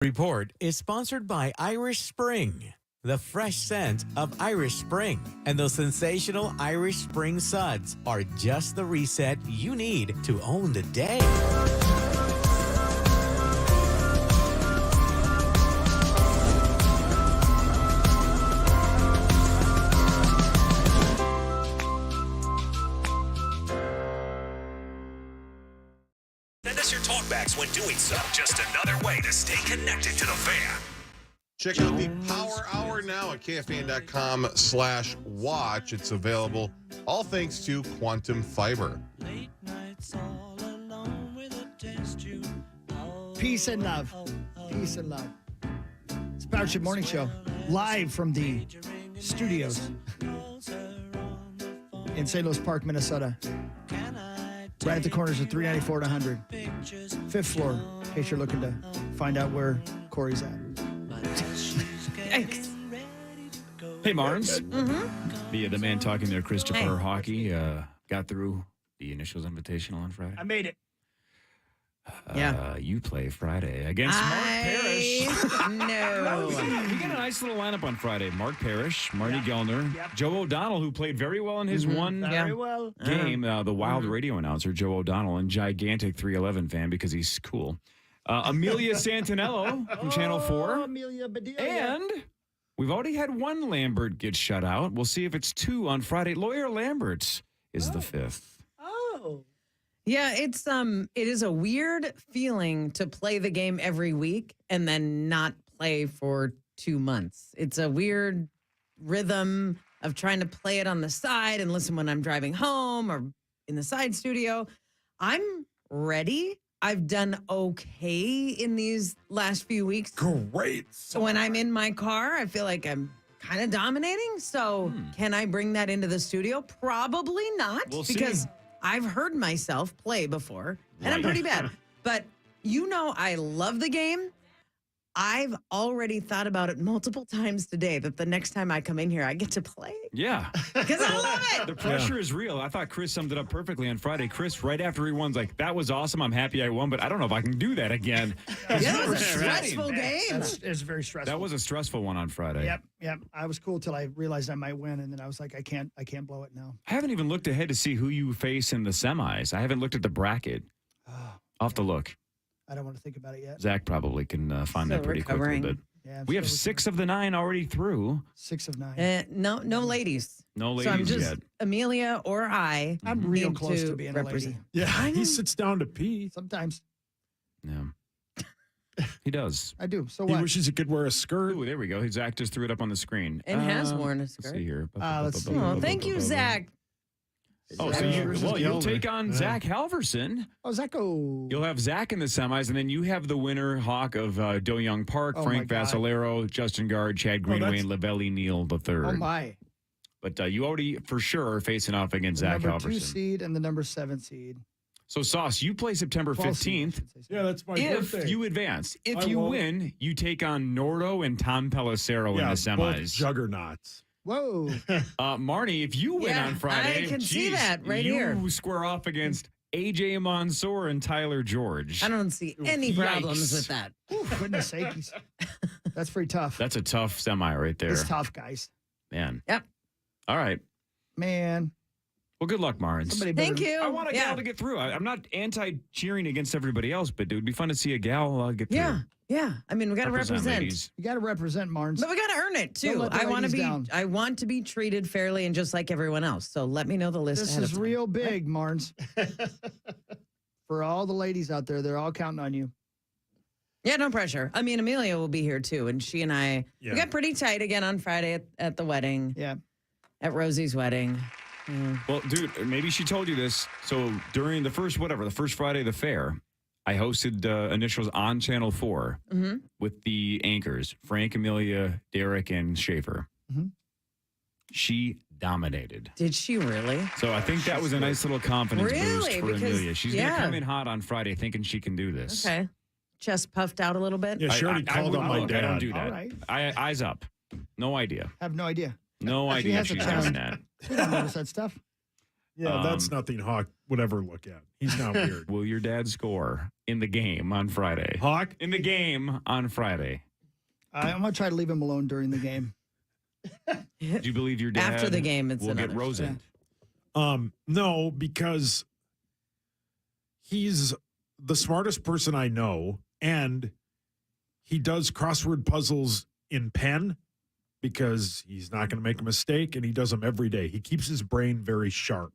Report is sponsored by Irish Spring, the fresh scent of Irish Spring. And those sensational Irish Spring suds are just the reset you need to own the day. Send us your talkbacks when doing so. Just another way to stay connected to the fan. Check out the Power Hour now at KFAN.com/watch. It's available, all thanks to Quantum Fiber. Peace and love. Peace and love. It's Power Trip Morning Show, live from the studios in St. Louis Park, Minnesota. Right at the corners of 394 and 100. Fifth floor, in case you're looking to find out where Corey's at. Thanks. Hey, Marnes. The man talking there, Christopher Hockey, got through the Initials Invitational on Friday. I made it. You play Friday against Mark Parrish. No. We got a nice little lineup on Friday. Mark Parrish, Marty Gellner, Joe O'Donnell, who played very well in his one Very well. game, the Wild radio announcer, Joe O'Donnell, and gigantic 311 fan because he's cool. Amelia Santinello from Channel 4. Amelia Bedelia. And we've already had one Lambert get shut out. We'll see if it's two on Friday. Lawyer Lambert is the fifth. Oh. Yeah, it is a weird feeling to play the game every week and then not play for 2 months. It's a weird rhythm of trying to play it on the side and listen when I'm driving home or in the side studio. I'm ready. I've done okay in these last few weeks. Great. So when I'm in my car, I feel like I'm kind of dominating. So can I bring that into the studio? Probably not. We'll see. Because I've heard myself play before, and I'm pretty bad. But I love the game. I've already thought about it multiple times today that the next time I come in here, I get to play. Yeah. Because I love it. The pressure is real. I thought Chris summed it up perfectly on Friday. Chris, right after he won's like, that was awesome. I'm happy I won, but I don't know if I can do that again. That was a stressful game. It's very stressful. That was a stressful one on Friday. Yep. I was cool till I realized I might win, and then I was like, I can't blow it now. I haven't even looked ahead to see who you face in the semis. I haven't looked at the bracket. I'll have to look. I don't want to think about it yet. Zach probably can find that pretty recovering. quickly. But Yeah, we have 6 of the 9 already through. 6 of 9. No ladies. No ladies So I'm just yet. Amelia or I. I'm real need close to being a lady. Yeah, he sits down to pee. Sometimes Yeah. He does. I do. So He what? wishes he could wear a skirt. Ooh, there we go. Zach just threw it up on the screen. And has worn a Let's skirt. see here. Let's see. Oh, thank you, Zach. Oh, so you'll take on Zach Halverson. Oh, Zacho. You'll have Zach in the semis, and then you have the winner, Hawk of Do Young Park, Oh, Frank my God. Vassalero, Justin Guard, Chad Greenway, and Lavelli Neal III. Oh, my. But you already, for sure, are facing off against The Zach number 2 Halverson. seed and the number 7 seed. So, Sauce, you play September 12 seed, 15th. I should say. Yeah, that's my If birthday. you advance. If I you won't. win, you take on Nordo and Tom Pelissero in the both semis. juggernauts. Whoa. Marnie, if you win Yeah, on Friday, I can see geez, that right you here. square off against AJ Mansour and Tyler George. I don't see any problems Yikes. with that. Goodness sakes. That's pretty tough. That's a tough semi right there. It's tough, guys. Man. Yep. All right. Man. Well, good luck, Marnes. Somebody Thank better- you. I want a gal to get through. I'm not anti-cheering against everybody else, but it would be fun to see a gal get through. Yeah. I mean, we got to represent. ladies. You got to represent Marnes. But we got to earn it Don't too. let the I want to ladies be. down. I want to be treated fairly and just like everyone else. So let me know the list. This ahead is of time. real big, Marnes. For all the ladies out there, they're all counting on you. Yeah, no pressure. I mean, Amelia will be here too, and she and I Yeah. we got pretty tight again on Friday at the wedding, Yeah. at Rosie's wedding. Well, dude, maybe she told you this. So during the first Friday of the fair, I hosted Initials on Channel 4 with the anchors, Frank, Amelia, Derek, and Schaefer. Mhm. She dominated. Did she really? So I think that was a nice little confidence boost Really? for Because- Amelia. She's going to yeah. come in hot on Friday thinking she can do this. Okay. Chest puffed out a little bit. Yeah, she already called wouldn't out my look. dad. I don't do that. All right. Eyes up. No idea. Have no idea. No She idea has a she's talent. doing that. We don't notice that stuff. Yeah, that's nothing Hawk would ever look at. He's not weird. Will your dad score in the game on Friday? Hawk? In the game on Friday. I'm going to try to leave him alone during the game. Do you believe your dad After the game, it's will get another Rosen? No, because he's the smartest person I know, and he does crossword puzzles in pen because he's not going to make a mistake, and he does them every day. He keeps his brain very sharp.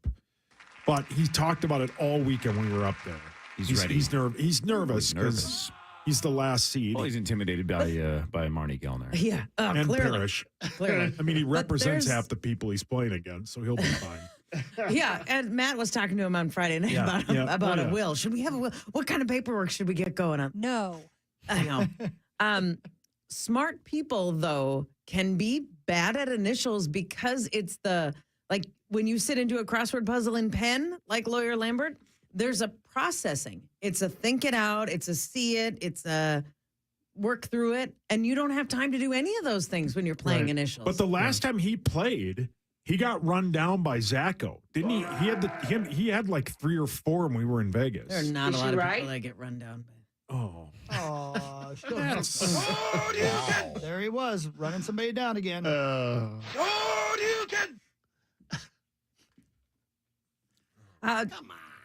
But he talked about it all weekend when we were up there. He's ready. He's nervous because he's the last seed. Well, he's intimidated by Marnie Gellner. Yeah, and clearly. Parrish. Clearly. I mean, he represents there's- half the people he's playing against, so he'll be fine. Yeah, and Matt was talking to him on Friday night Yeah, about yeah. a will. Should we have a will? What kind of paperwork should we get going on? No. I know. Smart people, though, can be bad at initials because it's like when you sit into a crossword puzzle in pen, like Lawyer Lambert, there's a processing. It's a think it out. It's a see it. It's a work through it. And you don't have time to do any of those things when you're playing Right. initials. But the last time he played, he got run down by Zacho, didn't he? He had like 3 or 4 when we were in Vegas. there are not a lot of people that get run down by. Oh, Oh, still Wow. There he was, running somebody down again. Uh, I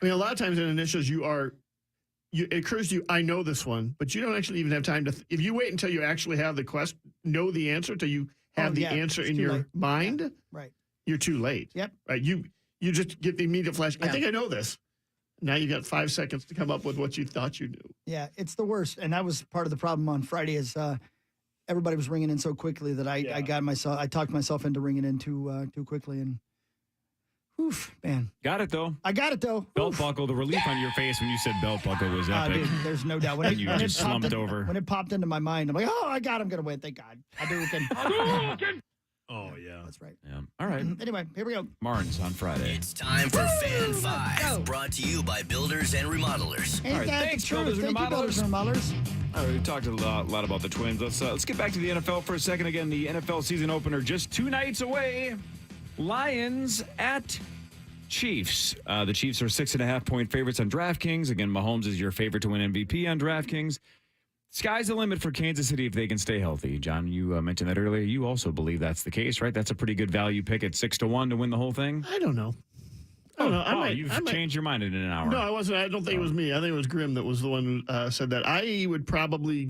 mean, a lot of times in initials, it occurs to you, I know this one, but you don't actually even have time to. If you wait until you actually have the know the answer, till you have the answer it's in too your late. mind, Right. you're too late. Yep. Right. You just get the immediate flash. I Yeah. think I know this. Now you got 5 seconds to come up with what you thought you knew. Yeah, it's the worst. And that was part of the problem on Friday is everybody was ringing in so quickly that I talked myself into ringing in too quickly. And oof, man. Got it, though. I got it, though. Belt Oof. buckle. The relief on your face when you said belt buckle was Ah, epic. dude, there's no doubt. When You when just popped slumped over. When it popped into my mind, I'm like, oh, I got him. Going to win. Thank God. I do again. oh yeah. That's right. Yeah. All right. Anyway, here we go. Martin's on Friday. It's time for Fan 5, brought to you by Builders and Remodelers. Ain't right, that thanks, the truth? Builders and Thank you, Builders and Remodelers. All right, we talked a lot about the Twins. Let's get back to the NFL for a second. Again, the NFL season opener just 2 nights away. Lions at Chiefs. The Chiefs are 6.5-point favorites on DraftKings. Again, Mahomes is your favorite to win MVP on DraftKings. Sky's the limit for Kansas City if they can stay healthy. John, you mentioned that earlier. You also believe that's the case, right? That's a pretty good value pick at 6-1 to win the whole thing. I don't know. I don't know. You've changed your mind in an hour. No, I wasn't. I don't think it was me. I think it was Grim that was the one who said that. I would probably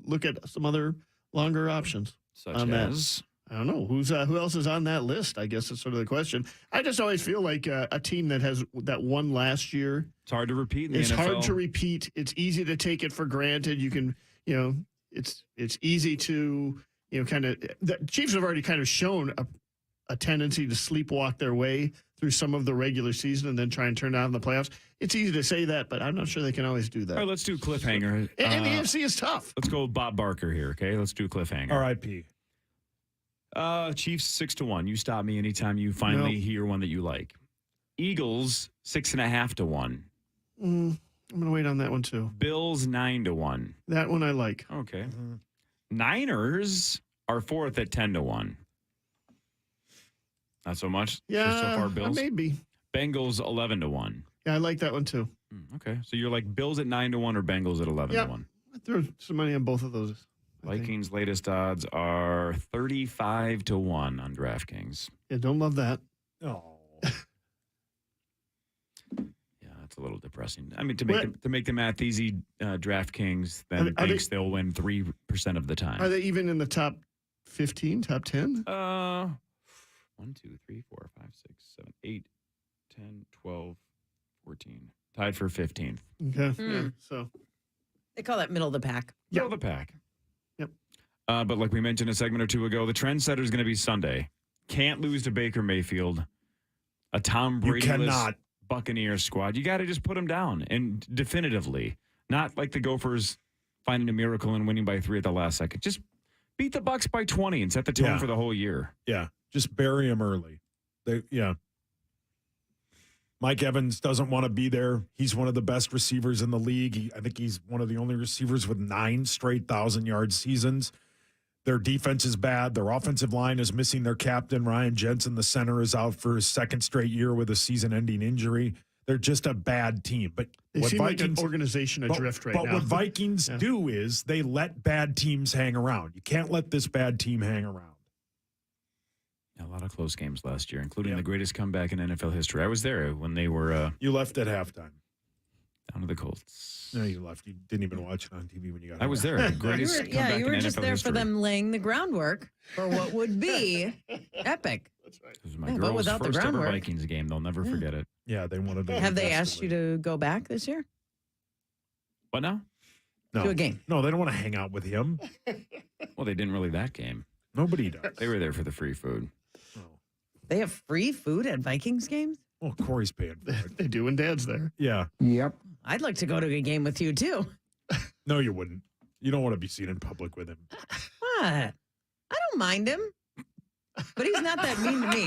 look at some other longer options. Such on that. as I don't know who else is on that list. I guess that's sort of the question. I just always feel like a team that won last year. it's hard to repeat in the It's NFL. hard to repeat. It's easy to take it for granted. You can, it's easy to, kind of. The Chiefs have already kind of shown a tendency to sleepwalk their way through some of the regular season and then try and turn out in the playoffs. It's easy to say that, but I'm not sure they can always do that. All right, let's do cliffhanger. And the AFC is tough. Let's go with Bob Barker here, okay? Let's do cliffhanger. R.I.P. Chiefs 6-1. You stop me anytime you finally hear one that you like. Eagles 6.5 to 1. I'm gonna wait on that one too. Bills 9 to 1. That one I like. Okay. Niners are 4th at 10 to 1. Not so much. Yeah, so far, Bills. maybe. Bengals 11 to 1. Yeah, I like that one too. Okay, so you're like Bills at 9 to 1 or Bengals at 11 Yep. to 1. I threw some money on both of those. I think. Vikings' latest odds are 35 to 1 on DraftKings. Yeah, don't love that. Oh. Yeah, that's a little depressing. I mean, to make the math easy, DraftKings then Are they- thinks they'll win 3% of the time. Are they even in the top 15, top 10? 1, 2, 3, 4, 5, 6, 7, 8, 10, 12, 14. Tied for 15th. Okay. Yeah, so they call that middle of the pack. Middle of the pack. Yep. But like we mentioned a segment or two ago, the trendsetter is going to be Sunday. Can't lose to Baker Mayfield. A Tom You Brady cannot. Buccaneers squad. You got to just put them down and definitively. Not like the Gophers finding a miracle and winning by 3 at the last second. Just beat the Bucs by 20 and set the tone Yeah. for the whole year. Yeah, just bury him early. Mike Evans doesn't want to be there. He's one of the best receivers in the league. I think he's one of the only receivers with 9 straight 1,000-yard seasons. Their defense is bad. Their offensive line is missing their captain. Ryan Jensen, the center, is out for his second straight year with a season-ending injury. They're just a bad team. But They what seem like an Vikings, organization adrift right now. But what Vikings do is they let bad teams hang around. You can't let this bad team hang around. A lot of close games last year, including the greatest comeback in NFL history. I was there when they were You left at halftime. down to the Colts. No, you left. You didn't even watch it on TV when you got I was there. The greatest comeback you were in just NFL there history. for them laying the groundwork for what would be epic. That's right. This was my Yeah, but girls' without the first ever groundwork. Vikings game. They'll never forget it. Yeah, they wanted to. Have they invest asked in you it. to go back this year What now? No. to a game? No, they don't want to hang out with him. Well, they didn't really that game. Nobody does. They were there for the free food. They have free food at Vikings games? Well, Corey's paying for it. They do when Dad's there. Yeah. I'd like to go to a game with you too. No, you wouldn't. You don't want to be seen in public with him. What? I don't mind him. But he's not that mean to me.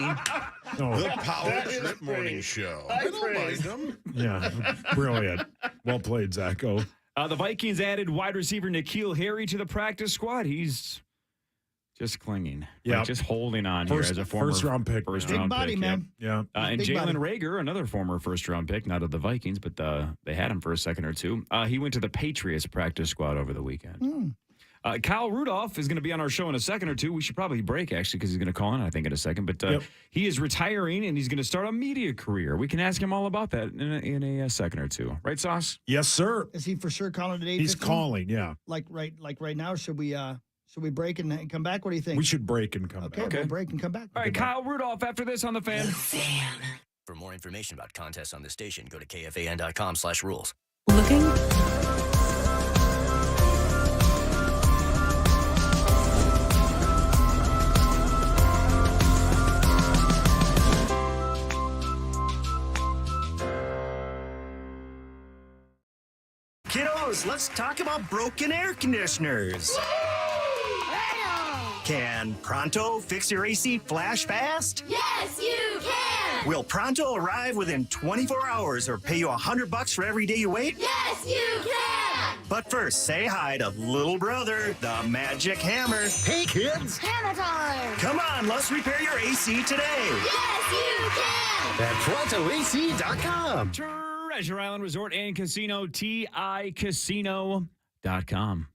No. The Power That is Trip Morning great. Show. High I don't mind praise. them. Yeah. Brilliant. Well played, Zacho. The Vikings added wide receiver N'Keal Harry to the practice squad. He's just clinging. Yeah. Like, just holding on here as a former first-round pick. First man. Big round body, pick, man. Yeah. And Big Jalen body. Reagor, another former first-round pick, not of the Vikings, but they had him for a second or two. He went to the Patriots practice squad over the weekend. Kyle Rudolph is going to be on our show in a second or two. We should probably break, actually, because he's going to call in, I think, in a second. But he is retiring, and he's going to start a media career. We can ask him all about that in a second or two. Right, Sauce? Yes, sir. Is he for sure calling at 8:15? He's calling, yeah. Like right now. Should we break and come back? What do you think? We should break and come Okay, back. we'll break and come back. All right, Kyle Rudolph after this on the Fan. For more information about contests on the station, go to kfan.com/rules. Looking? Kiddos, let's talk about broken air conditioners. Can Pronto fix your AC flash fast? Yes, you can! Will Pronto arrive within 24 hours or pay you $100 for every day you wait? Yes, you can! But first, say hi to little brother, the Magic Hammer. Hey, kids! Hammer time! Come on, let's repair your AC today. Yes, you can! At ProntoAC.com. Treasure Island Resort and Casino, TICasino.com.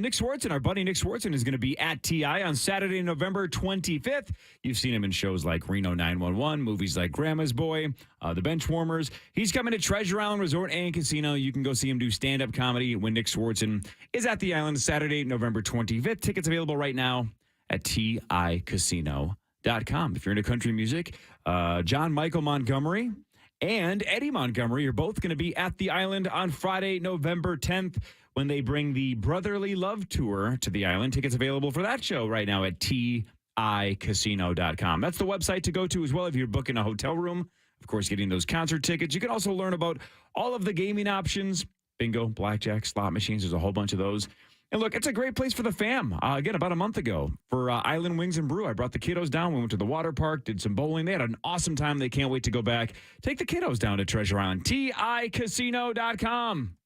Nick Swartzen, our buddy Nick Swartzen, is going to be at TI on Saturday, November 25th. You've seen him in shows like Reno 911, movies like Grandma's Boy, The Benchwarmers. He's coming to Treasure Island Resort and Casino. You can go see him do stand-up comedy when Nick Swartzen is at the island Saturday, November 25th. Tickets available right now at TICasino.com. If you're into country music, John Michael Montgomery and Eddie Montgomery are both going to be at the island on Friday, November 10th when they bring the Brotherly Love Tour to the island. Tickets available for that show right now at TICasino.com. That's the website to go to as well if you're booking a hotel room. Of course, getting those concert tickets. You can also learn about all of the gaming options, bingo, blackjack, slot machines. There's a whole bunch of those. And look, it's a great place for the fam. Again, about a month ago for Island Wings and Brew, I brought the kiddos down. We went to the water park, did some bowling. They had an awesome time. They can't wait to go back. Take the kiddos down to Treasure Island. TICasino.com.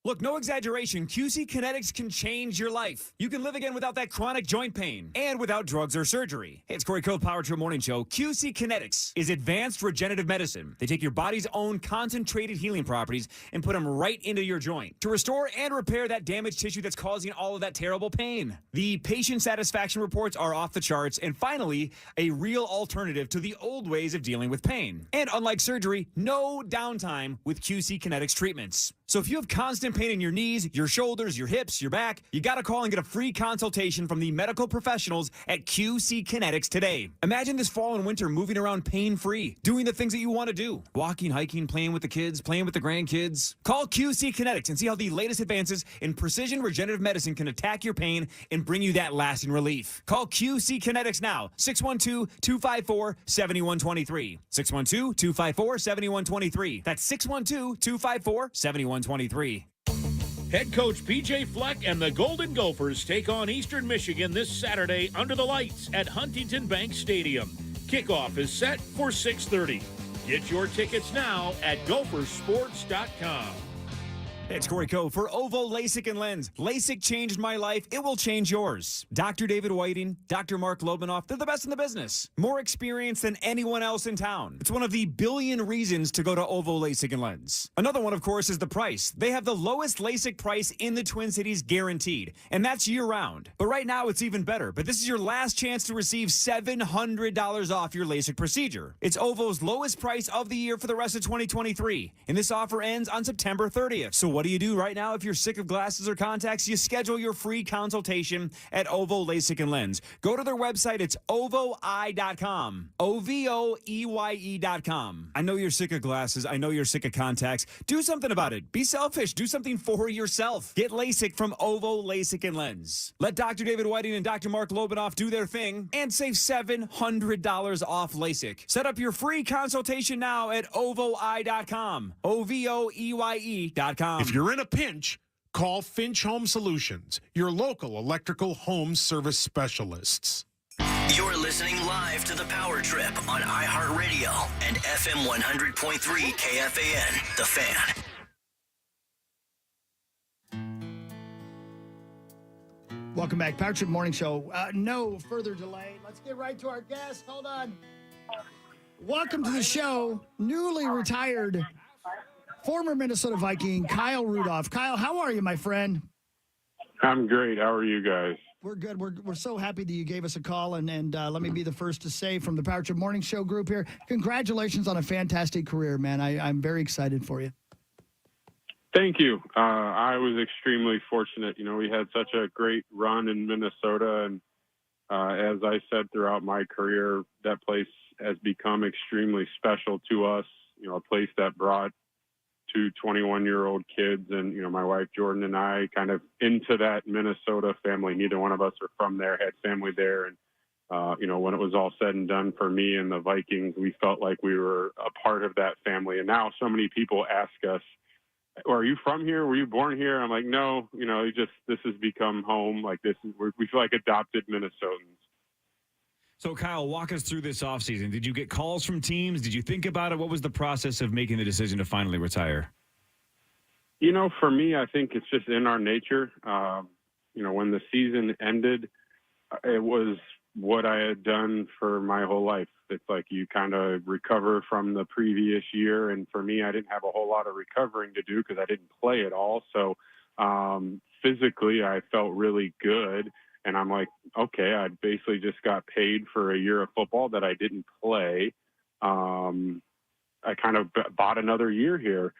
Look, no exaggeration, QC Kinetics can change your life. You can live again without that chronic joint pain and without drugs or surgery. Hey, it's Corey Cole, Power Trip Morning Show. QC Kinetics is advanced regenerative medicine. They take your body's own concentrated healing properties and put them right into your joint to restore and repair that damaged tissue that's causing all of that terrible pain. The patient satisfaction reports are off the charts, and finally, a real alternative to the old ways of dealing with pain. And unlike surgery, no downtime with QC Kinetics treatments. So if you have constant pain in your knees, your shoulders, your hips, your back, you got to call and get a free consultation from the medical professionals at QC Kinetics today. Imagine this fall and winter moving around pain-free, doing the things that you want to do. Walking, hiking, playing with the kids, playing with the grandkids. Call QC Kinetics and see how the latest advances in precision regenerative medicine can attack your pain and bring you that lasting relief. Call QC Kinetics now, 612-254-7123. 612-254-7123. That's 612-254-7123. Head coach PJ Fleck and the Golden Gophers take on Eastern Michigan this Saturday under the lights at Huntington Bank Stadium. Kickoff is set for 6:30. Get your tickets now at gophersports.com. It's Corey Coe for Ovo LASIK and Lens. LASIK changed my life. It will change yours. Dr. David Whiting, Dr. Mark Lobanoff, they're the best in the business. More experience than anyone else in town. It's one of the billion reasons to go to Ovo LASIK and Lens. Another one, of course, is the price. They have the lowest LASIK price in the Twin Cities guaranteed, and that's year-round. But right now, it's even better. But this is your last chance to receive $700 off your LASIK procedure. It's Ovo's lowest price of the year for the rest of 2023, and this offer ends on September 30th. So what do you do right now if you're sick of glasses or contacts? You schedule your free consultation at Ovo LASIK and Lens. Go to their website. It's ovoi.com. OVOEYE.com. I know you're sick of glasses. I know you're sick of contacts. Do something about it. Be selfish. Do something for yourself. Get LASIK from Ovo LASIK and Lens. Let Dr. David Whiting and Dr. Mark Lobanoff do their thing and save $700 off LASIK. Set up your free consultation now at ovoi.com. OVOEYE.com. If you're in a pinch, call Finch Home Solutions, your local electrical home service specialists. You're listening live to The Power Trip on iHeartRadio and FM 100.3 KFAN, The Fan. Welcome back. Power Trip Morning Show. No further delay. Let's get right to our guest. Hold on. Welcome to the show, newly retired former Minnesota Viking, Kyle Rudolph. Kyle, how are you, my friend? I'm great. How are you guys? We're good. We're so happy that you gave us a call, and let me be the first to say from the Power Trip Morning Show group here, congratulations on a fantastic career, man. I'm very excited for you. Thank you. I was extremely fortunate. You know, we had such a great run in Minnesota, and as I said throughout my career, that place has become extremely special to us. You know, a place that brought two 21-year-old kids and, you know, my wife Jordan and I kind of into that Minnesota family. Neither one of us are from there, had family there. And, you know, when it was all said and done for me and the Vikings, we felt like we were a part of that family. And now so many people ask us, are you from here? Were you born here? I'm like, no, you know, this has become home. Like we feel like adopted Minnesotans. So, Kyle, walk us through this offseason. Did you get calls from teams? Did you think about it? What was the process of making the decision to finally retire? You know, for me, I think it's just in our nature. You know, when the season ended, it was what I had done for my whole life. It's like you kind of recover from the previous year. And for me, I didn't have a whole lot of recovering to do because I didn't play at all. So physically, I felt really good. And I'm like, okay, I basically just got paid for a year of football that I didn't play. I kind of bought another year here.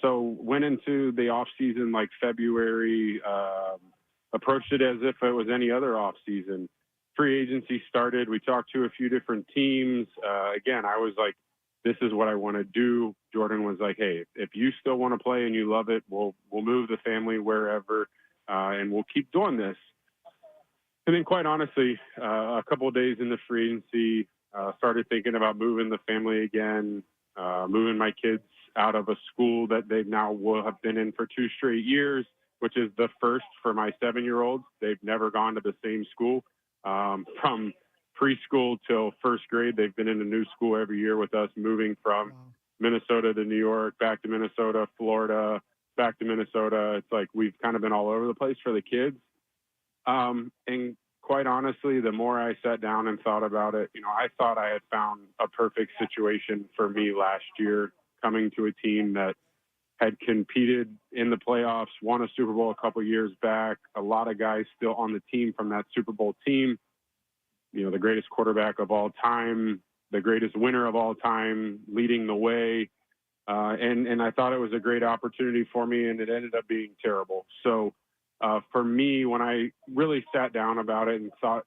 So went into the off season like February, approached it as if it was any other off season. Free agency started. We talked to a few different teams. Again, I was like, this is what I want to do. Jordan was like, hey, if you still want to play and you love it, we'll move the family wherever, and we'll keep doing this. And then quite honestly, a couple of days into free agency, started thinking about moving the family again, moving my kids out of a school that they now will have been in for 2 straight years, which is the first for my 7-year-olds. They've never gone to the same school. From preschool till first grade, they've been in a new school every year with us, moving from Minnesota to New York, back to Minnesota, Florida, back to Minnesota. It's like we've kind of been all over the place for the kids. And quite honestly, the more I sat down and thought about it, you know, I thought I had found a perfect situation for me last year, coming to a team that had competed in the playoffs, won a Super Bowl a couple years back. A lot of guys still on the team from that Super Bowl team. You know, the greatest quarterback of all time, the greatest winner of all time, leading the way. And I thought it was a great opportunity for me, and it ended up being terrible. So, for me, when I really sat down about it and thought,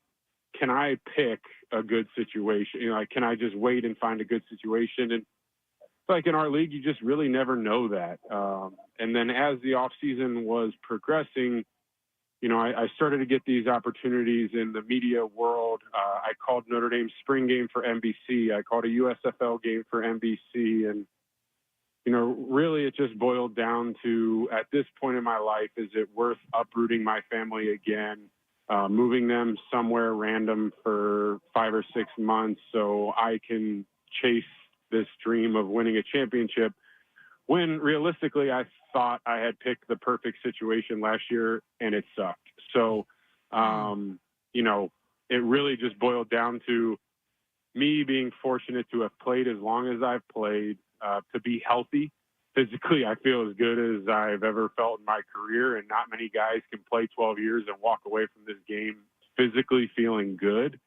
can I pick a good situation? You know, like, can I just wait and find a good situation? And like in our league, you just really never know that. And then as the off season was progressing, you know, I started to get these opportunities in the media world. I called Notre Dame's spring game for NBC. I called a USFL game for NBC. And, you know, really it just boiled down to, at this point in my life, is it worth uprooting my family again, moving them somewhere random for 5 or 6 months so I can chase this dream of winning a championship? when realistically I thought I had picked the perfect situation last year and it sucked. So, you know, it really just boiled down to me being fortunate to have played as long as I've played, to be healthy. Physically, I feel as good as I've ever felt in my career, and not many guys can play 12 years and walk away from this game physically feeling good.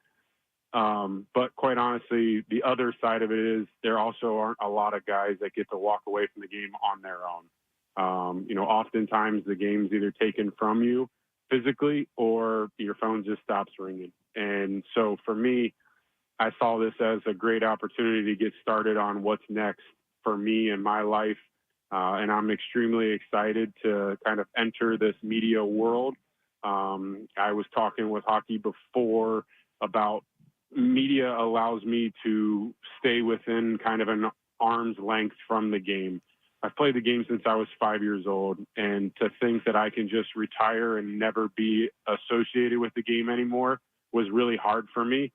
But quite honestly, the other side of it is there also aren't a lot of guys that get to walk away from the game on their own. You know, oftentimes the game's either taken from you physically or your phone just stops ringing. And so for me, I saw this as a great opportunity to get started on what's next for me in my life. And I'm extremely excited to kind of enter this media world. I was talking with hockey before about media allows me to stay within kind of an arm's length from the game. I've played the game since I was 5 years old, and to think that I can just retire and never be associated with the game anymore was really hard for me.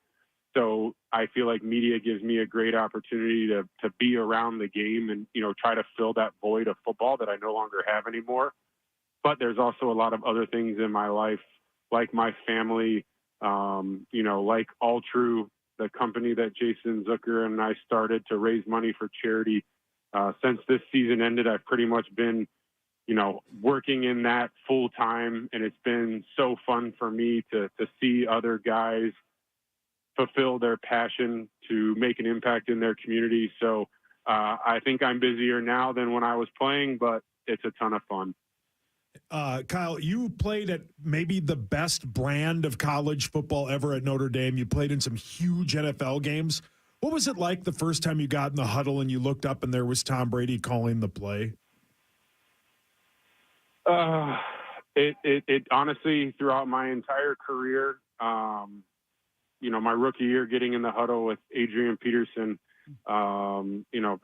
So I feel like media gives me a great opportunity to be around the game and, you know, try to fill that void of football that I no longer have anymore. But there's also a lot of other things in my life, like my family, you know, like All True, the company that Jason Zucker and I started to raise money for charity. Since this season ended, I've pretty much been, you know, working in that full time. And it's been so fun for me to see other guys fulfill their passion to make an impact in their community. So I think I'm busier now than when I was playing, but it's a ton of fun. Kyle, you played at maybe the best brand of college football ever at Notre Dame. You played in some huge NFL games. What was it like the first time you got in the huddle and you looked up and there was Tom Brady calling the play? It honestly, throughout my entire career, you know, my rookie year, getting in the huddle with Adrian Peterson, you know,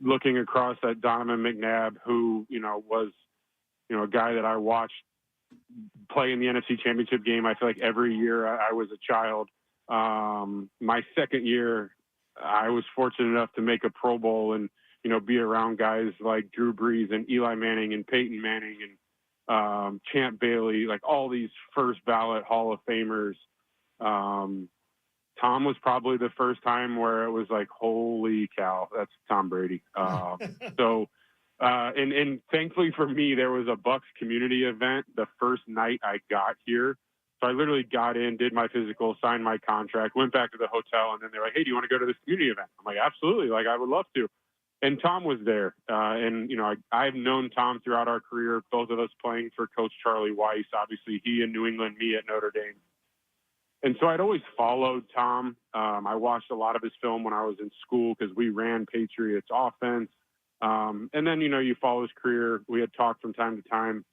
looking across at Donovan McNabb, who, you know, was, you know, a guy that I watched play in the NFC Championship game. I feel like every year I was a child. My second year, I was fortunate enough to make a Pro Bowl and, you know, be around guys like Drew Brees and Eli Manning and Peyton Manning and Champ Bailey, like all these first ballot Hall of Famers. Tom was probably the first time where it was like, holy cow, that's Tom Brady. And thankfully for me, there was a Bucks community event the first night I got here. So I literally got in, did my physical, signed my contract, went back to the hotel, and then they're like, hey, do you want to go to this community event? I'm like, absolutely. Like, I would love to. And Tom was there. And, you know, I've known Tom throughout our career, both of us playing for Coach Charlie Weiss. Obviously, he in New England, me at Notre Dame. And so I'd always followed Tom. I watched a lot of his film when I was in school because we ran Patriots offense. And then, you know, you follow his career. We had talked from time to time.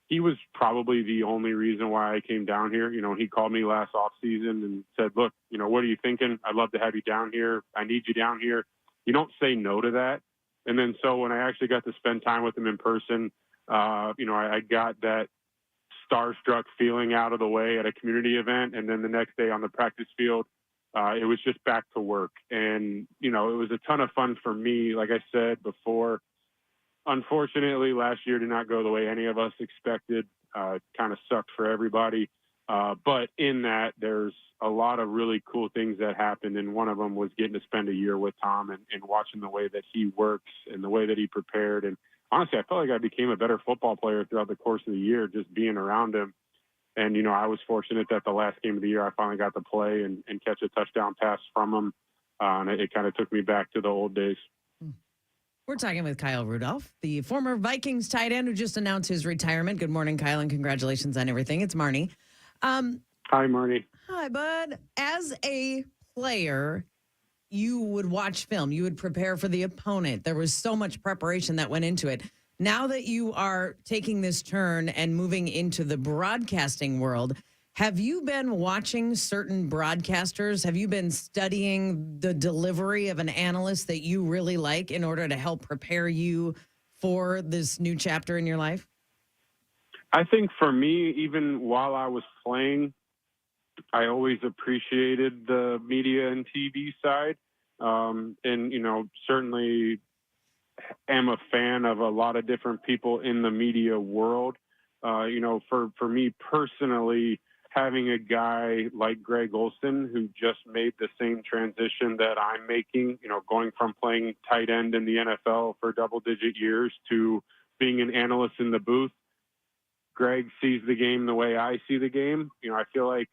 He was probably the only reason why I came down here. You know, he called me last offseason and said, look, you know, what are you thinking? I'd love to have you down here. I need you down here. You don't say no to that. And then so when I actually got to spend time with him in person, you know, I got that starstruck feeling out of the way at a community event. And then the next day on the practice field, it was just back to work. And, you know, it was a ton of fun for me. Like I said before, unfortunately, last year did not go the way any of us expected. Kind of sucked for everybody. But in that, there's a lot of really cool things that happened. And one of them was getting to spend a year with Tom and watching the way that he works and the way that he prepared. And honestly, I felt like I became a better football player throughout the course of the year, just being around him. And, you know, I was fortunate that the last game of the year, I finally got to play and catch a touchdown pass from him. And it kind of took me back to the old days. We're talking with Kyle Rudolph, the former Vikings tight end who just announced his retirement. Good morning, Kyle, and congratulations on everything. It's Marnie. Hi, Marnie. Hi, bud. As a player, you would watch film. You would prepare for the opponent. There was so much preparation that went into it. Now that you are taking this turn and moving into the broadcasting world, have you been watching certain broadcasters? Have you been studying the delivery of an analyst that you really like in order to help prepare you for this new chapter in your life? I think for me, even while I was playing, I always appreciated the media and TV side. And, you know, certainly am a fan of a lot of different people in the media world. For me personally, having a guy like Greg Olson, who just made the same transition that I'm making, going from playing tight end in the NFL for double-digit years to being an analyst in the booth. Greg sees the game the way I see the game. I feel like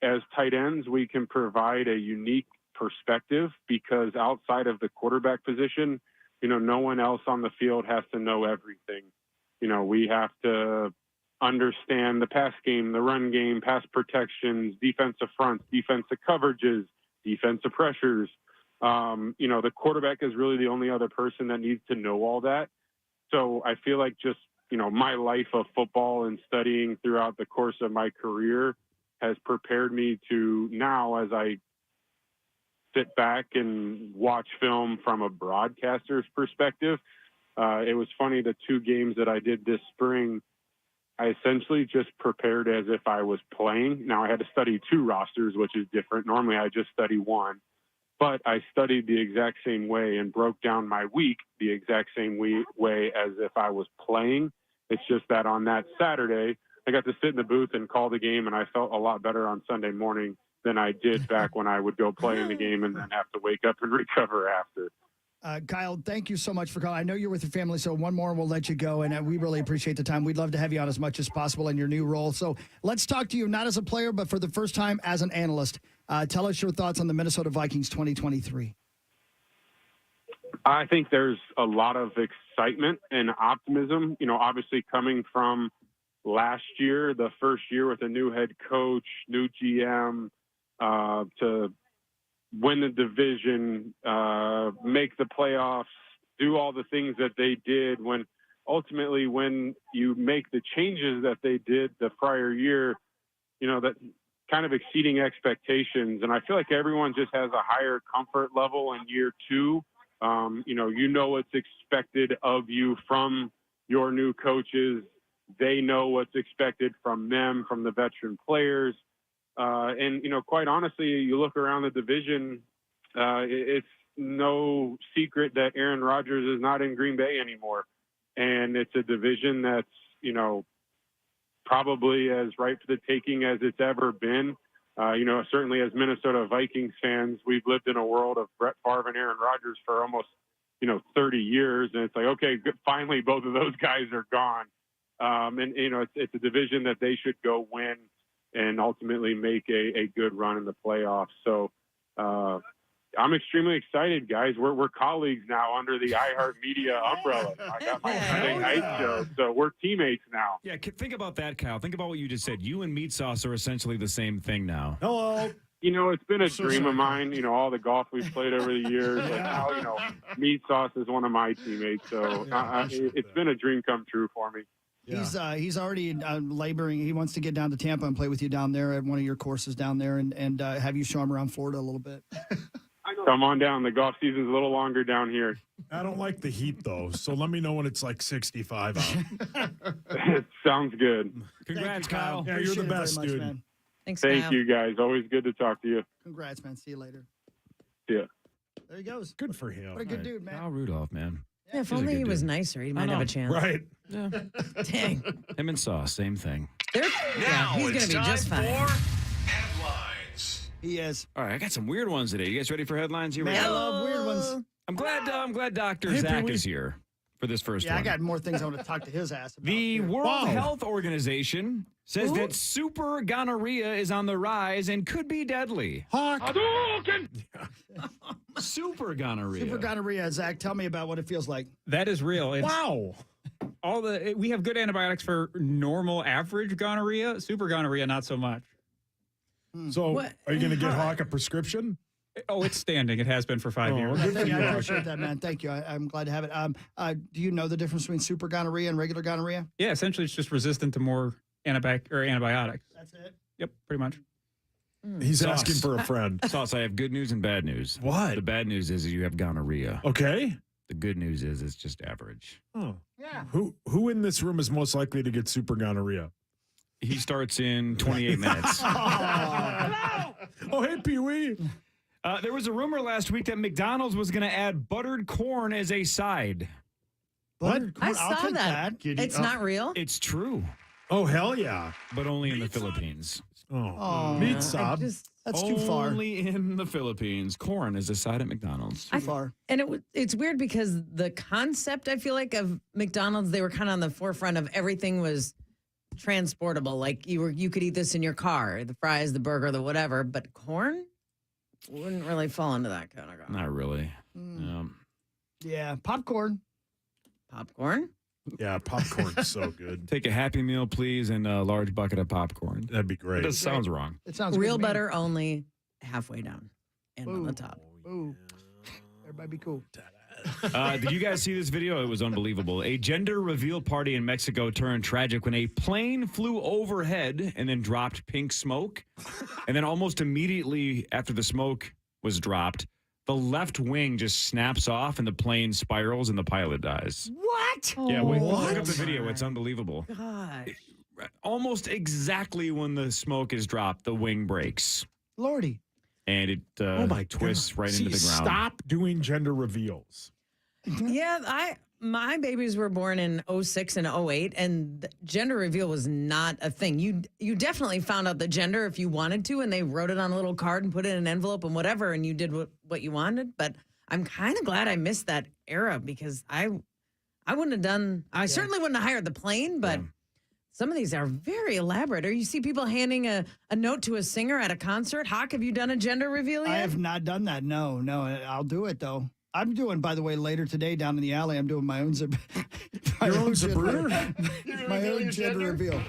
as tight ends, we can provide a unique perspective because outside of the quarterback position, no one else on the field has to know everything. We have to understand the pass game, the run game, pass protections, defensive fronts, defensive coverages, defensive pressures. The quarterback is really the only other person that needs to know all that. So I feel like just, my life of football and studying throughout the course of my career has prepared me to now, as I sit back and watch film from a broadcaster's perspective. It was funny, the 2 games that I did this spring, I essentially just prepared as if I was playing. Now I had to study 2 rosters, which is different. Normally I just study 1, but I studied the exact same way and broke down my week the exact same way as if I was playing. It's just that on that Saturday, I got to sit in the booth and call the game, and I felt a lot better on Sunday morning than I did back when I would go play in the game and then have to wake up and recover after. Kyle, thank you so much for calling. I know you're with your family, so one more and we'll let you go. And we really appreciate the time. We'd love to have you on as much as possible in your new role. So let's talk to you, not as a player, but for the first time as an analyst. Tell us your thoughts on the Minnesota Vikings 2023. I think there's a lot of excitement and optimism, obviously coming from last year, the first year with a new head coach, new GM, to win the division, make the playoffs, do all the things that they did. When you make the changes that they did the prior year, that kind of exceeding expectations. And I feel like everyone just has a higher comfort level in year 2. What's expected of you from your new coaches. They know what's expected from them, from the veteran players. Quite honestly, you look around the division, it's no secret that Aaron Rodgers is not in Green Bay anymore. And it's a division that's, probably as ripe for the taking as it's ever been. Certainly as Minnesota Vikings fans, we've lived in a world of Brett Favre and Aaron Rodgers for almost, 30 years. And it's like, okay, finally, both of those guys are gone. It's a division that they should go win and ultimately make a good run in the playoffs. So I'm extremely excited, guys. We're colleagues now under the iHeartMedia umbrella. I got my Sunday night show, so we're teammates now. Yeah, think about that, Kyle. Think about what you just said. You and Meat Sauce are essentially the same thing now. Hello. It's been a dream of mine, all the golf we've played over the years. Like now, Meat Sauce is one of my teammates. So it's been a dream come true for me. Yeah. He's already laboring. He wants to get down to Tampa and play with you down there at one of your courses down there and have you show him around Florida a little bit. Come on down. The golf season's a little longer down here. I don't like the heat, though, so let me know when it's like 65 out. Sounds good. Congrats, Kyle. Yeah, you're the best, dude. Man. Thanks, Thank Kyle. you, guys. Always good to talk to you. Congrats, man. See you later. See ya. There he goes. Good for him. What a good dude, man. Kyle Rudolph, man. Yeah, if He's a only good he was dude. nicer, he might have a chance. Right. Yeah. Dang. Him and Sauce, same thing. Now he's it's gonna be just time fine. for headlines. He is. All right, I got some weird ones today. You guys ready for headlines? Here we Man, I go. love weird ones. I'm glad Dr. Hey, Zach Pee-wee. is here for this first Yeah, one. I got more things I want to talk to his ass about. The here. World Health Organization says that super gonorrhea is on the rise and could be deadly. Super gonorrhea. Super gonorrhea. Zach, tell me about what it feels like. That is real. It's Wow. we have good antibiotics for normal average gonorrhea. Super gonorrhea, not so much. So What? are you going to get Hawk a prescription? Oh, it's standing. It has been for 5 years. good for Thank you. you, I Hawk. appreciate that, man. Thank you. I'm glad to have it. Do you know the difference between super gonorrhea and regular gonorrhea? Yeah, essentially, it's just resistant to more antibiotics. That's it. Yep, pretty much. He's Sauce. asking for a friend. Sauce, I have good news and bad news. What? The bad news is you have gonorrhea. Okay. The good news is it's just average. Oh. Yeah. Who in this room is most likely to get super gonorrhea? He starts in 28 minutes. Oh, hey, Pee-wee. There was a rumor last week that McDonald's was going to add buttered corn as a side. Buttered corn, I I'll saw take that. Giddy It's up. not real. It's true, Oh, hell yeah. but only in the Philippines. Oh, meat I sob. That's too far. Only in the Philippines. Corn is a side at McDonald's. Too far. And it's weird because the concept, I feel like, of McDonald's, they were kind of on the forefront of everything was transportable. Like you could eat this in your car, the fries, the burger, the whatever. But corn wouldn't really fall into that category. Not really. Yeah, popcorn. Popcorn? Yeah, popcorn's so good. Take a Happy Meal, please, and a large bucket of popcorn. That'd be great. It just sounds wrong. It sounds Real good to me. butter only halfway down and on the top. Ooh. Everybody be cool. Did you guys see this video? It was unbelievable. A gender reveal party in Mexico turned tragic when a plane flew overhead and then dropped pink smoke. And then almost immediately after the smoke was dropped, the left wing just snaps off and the plane spirals and the pilot dies. What? Yeah, look up the video. It's unbelievable. Gosh. Almost exactly when the smoke is dropped, the wing breaks. Lordy. And it Oh my twists God. right into the ground. Stop doing gender reveals. Yeah, my babies were born in 06 and 08, and gender reveal was not a thing. You definitely found out the gender if you wanted to, and they wrote it on a little card and put it in an envelope and whatever, and you did what you wanted. But I'm kind of glad I missed that era because I wouldn't have done. I certainly wouldn't have hired the plane, but. Some of these are very elaborate. Or you see people handing a note to a singer at a concert. Hawk, have you done a gender reveal yet? I have not done that. No. I'll do it, though. I'm doing, by the way, later today down in the alley, I'm doing my own Your own Zapruder? My own gender reveal.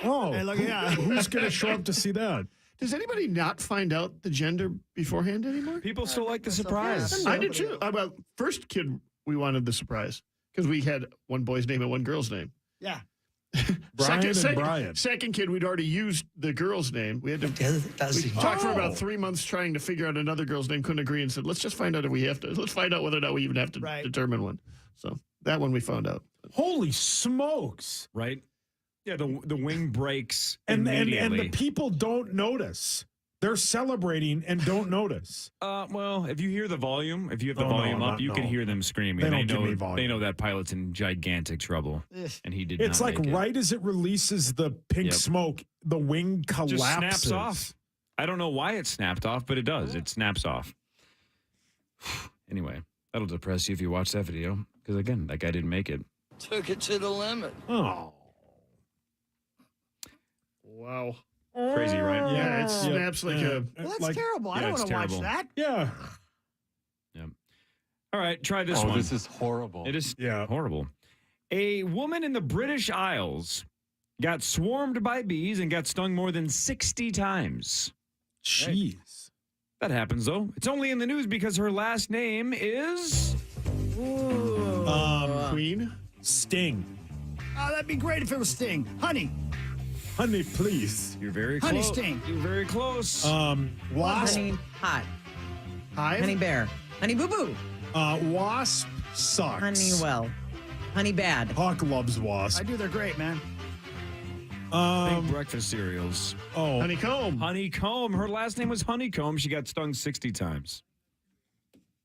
Oh, Hey, look, yeah. who's going to show up to see that? Does anybody not find out the gender beforehand anymore? People still like the surprise. I did too. Well, first kid, we wanted the surprise because we had one boy's name and one girl's name. Yeah. Brian and Brian. Second kid, we'd already used the girl's name. We had to. We talked for about 3 months trying to figure out another girl's name. Couldn't agree and said, "Let's just find out if we have to. Let's find out whether or not we even have to determine one." So that one we found out. Holy smokes! Right? Yeah, the wing breaks And immediately. the people don't notice. They're celebrating and don't notice. Well, if you hear the volume, if you have the Oh, no, volume up, not- you no. can hear them screaming. They don't give know me volume. they know that pilot's in gigantic trouble, and he did. It's not like make it. right as it releases the pink Yep. smoke, the wing collapses. Just snaps off. I don't know why it snapped off, but it does. It snaps off. Anyway, that'll depress you if you watch that video, because again, that guy didn't make it. Took it to the limit. Oh. Wow. Crazy, right? Yeah, it snaps like a. Well, that's terrible. I don't want to watch that. Yeah. Yep. All right, try this Oh, one. this is horrible. It is Yeah. horrible. A woman in the British Isles got swarmed by bees and got stung more than 60 times. Jeez. That happens, though. It's only in the news because her last name is... Queen? Sting. Oh, that'd be great if it was Sting. Honey. Honey, please. You're very Honey close. Sting. You're very close. Wasp. Honey hot. Hive? Honey bear. Honey boo boo. Wasp sucks. Honey well. Honey bad. Hawk loves wasp. I do. They're great, man. Big breakfast cereals. Oh. Honeycomb. Honeycomb. Her last name was Honeycomb. She got stung 60 times.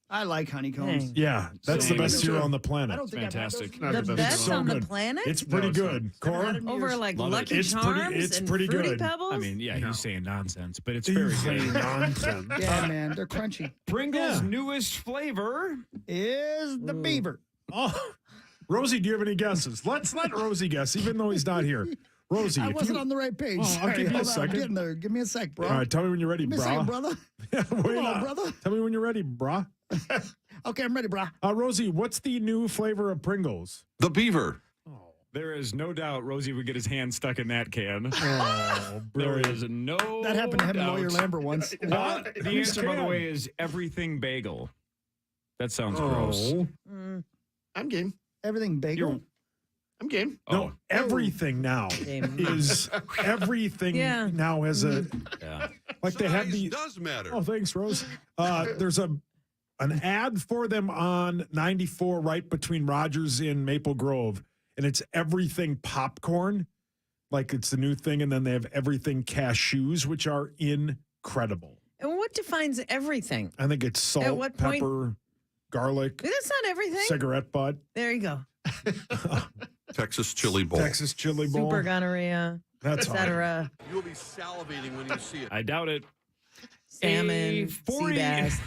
I like honeycombs. Dang. Yeah, that's Same. the best cereal on the I planet. don't think Fantastic. I've had those. The best so on the good. planet? It's pretty good. Cora? Over like Love it. Lucky It's Charms pretty- it's and pretty Fruity good. Pebbles? I mean, yeah, he's saying nonsense, but it's very He's saying good. nonsense. Yeah, man. They're crunchy. Pringles' Yeah. newest flavor. Is the beaver. Oh, Rosie, do you have any guesses? Let's let Rosie guess, even though he's not here. Rosie, I if wasn't you... on the right page. Oh, I'll Sorry, give you a hold on, second. I'm getting there. Give me a sec, bro. All right, tell me when you're ready, Give me a second, brah. brother. Wait Come on, up. brother. Tell me when you're ready, brah. Okay, I'm ready, brah. Rosie, what's the new flavor of Pringles? The beaver. There is no doubt Rosie would get his hand stuck in that can. Oh, There brilliant. is no That happened to him and doubt. Lawyer Lambert once. The Whose answer, by the can? way, is everything bagel. That sounds gross. Oh. I'm game. Everything bagel. I'm game. No, everything now is everything Yeah. now has a Yeah. like they have the does matter. Oh, thanks, Rose. There's an ad for them on 94 right between Rogers and Maple Grove, and it's everything popcorn, like it's the new thing, and then they have everything cashews, which are incredible. And what defines everything? I think it's salt, At what point- pepper, garlic, That's not everything. cigarette butt. There you go. Texas Chili Bowl. Texas Chili Bowl. Super gonorrhea, That's etc. You'll be salivating when you see it. I doubt it. Salmon, sea bass.